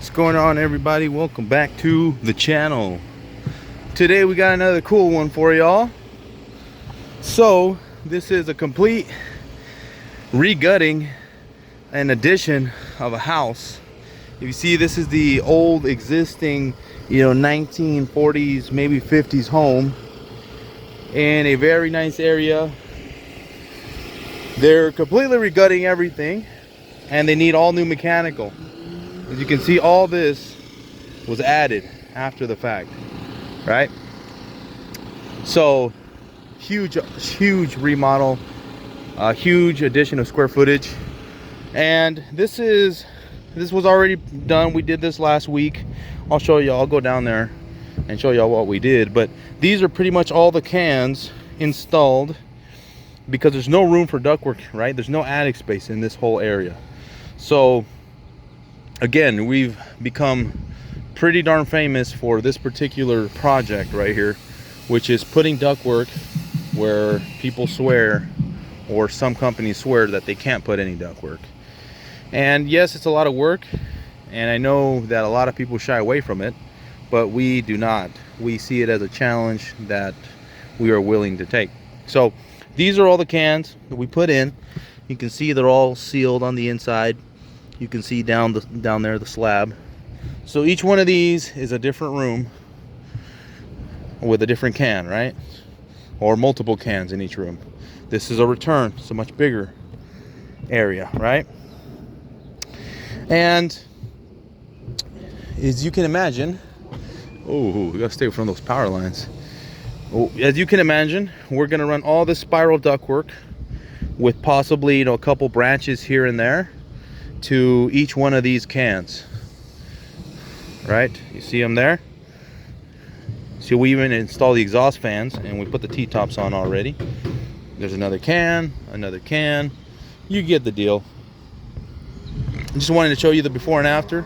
What's going on, everybody? Welcome back to the channel. Today we got another cool one for y'all. So this is a complete regutting and addition of a house. If you see, this is the old existing 1940s maybe 50s home in a very nice area. They're completely regutting everything and they need all new mechanical. As you can see, all this was added after the fact, right? So huge remodel, a huge addition of square footage. And this was already done. We did this last week. I'll show you. I'll go down there and show y'all what we did. But these are pretty much all the cans installed because there's no room for ductwork, right? There's no attic space in this whole area. So again, we've become pretty darn famous for this particular project right here, which is putting ductwork where people swear, or some companies swear, that they can't put any ductwork. And yes, it's a lot of work, and I know that a lot of people shy away from it, but we do not. We see it as a challenge that we are willing to take. So these are all the cans that we put in. You can see they're all sealed on the inside. You can see down there the slab. So each one of these is a different room with a different can, right? Or multiple cans in each room. This is a return. It's a much bigger area, right? And as you can imagine, we gotta stay from those power lines. As you can imagine, we're gonna run all this spiral ductwork with possibly a couple branches here and there to each one of these cans, right? You see them there? So we even install the exhaust fans, and we put the T-tops on already. There's another can. You get the deal. I just wanted to show you the before and after.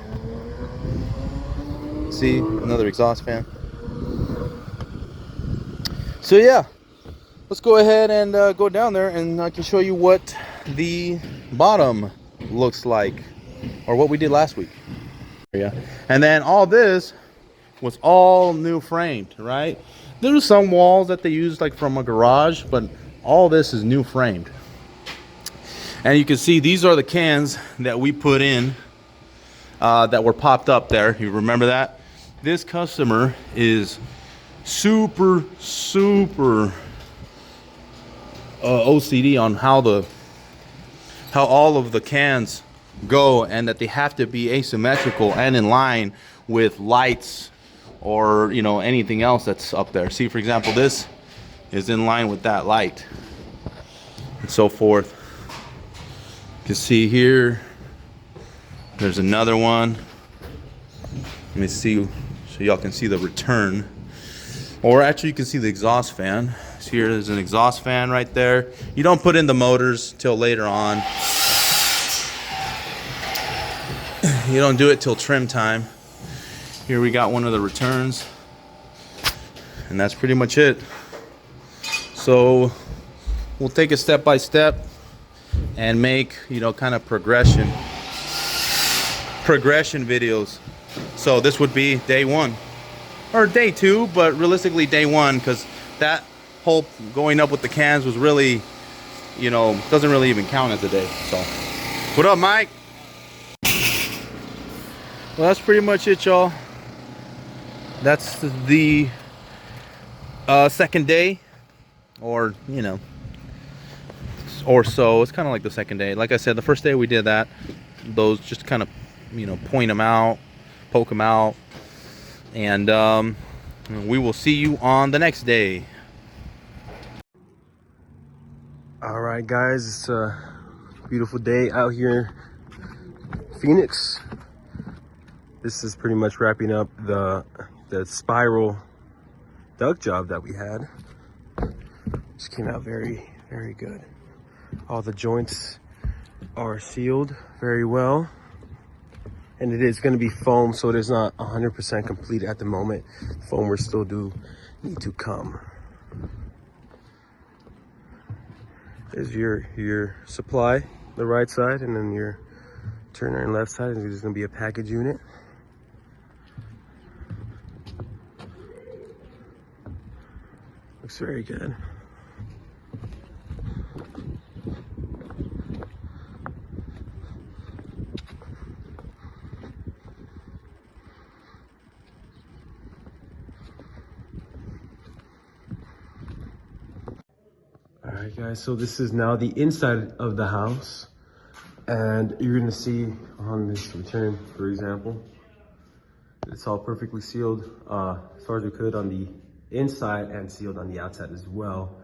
See, another exhaust fan. So yeah, let's go ahead and go down there, and I can show you what the bottom looks like, or what we did last week. Yeah, and then all this was all new framed, right? There's some walls that they used like from a garage, but all this is new framed. And you can see these are the cans that we put in that were popped up there. You remember that? This customer is super OCD on how all of the cans go, and that they have to be asymmetrical and in line with lights or anything else that's up there. See, for example, this is in line with that light and so forth. You can see here there's another one. Let me see so y'all can see the return, or actually you can see the exhaust fan. So here there's an exhaust fan right there. You don't put in the motors till later on. You don't do it till trim time. Here we got one of the returns, and that's pretty much it. So we'll take it step by step and make kind of progression videos. So this would be day one or day two, but realistically day one, because that whole going up with the cans was really doesn't really even count as a day. So what up, Mike? Well, that's pretty much it, y'all. That's the second day, or or so. It's kind of like the second day. Like I said, the first day we did that, those just kind of point them out, poke them out, and we will see you on the next day. All right, guys, it's a beautiful day out here in Phoenix. This is pretty much wrapping up the spiral duct job that we had. Just came out very good. All the joints are sealed very well, and it is going to be foam, so it is not 100% complete at the moment. Foam will still need to come. There's your supply, the right side, and then your turner and left side is going to be a package unit. looks very good. All right, guys, so this is now the inside of the house. And you're gonna see on this return, for example, it's all perfectly sealed as far as we could on the inside and sealed on the outside as well.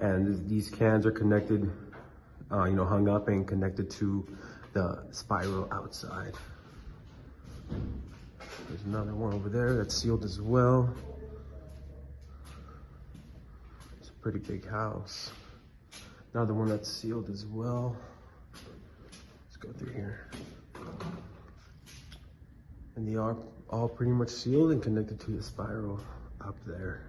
And these cans are connected, hung up and connected to the spiral outside. There's another one over there that's sealed as well. It's a pretty big house. Another one that's sealed as well. Let's go through here. And they are all pretty much sealed and connected to the spiral up there.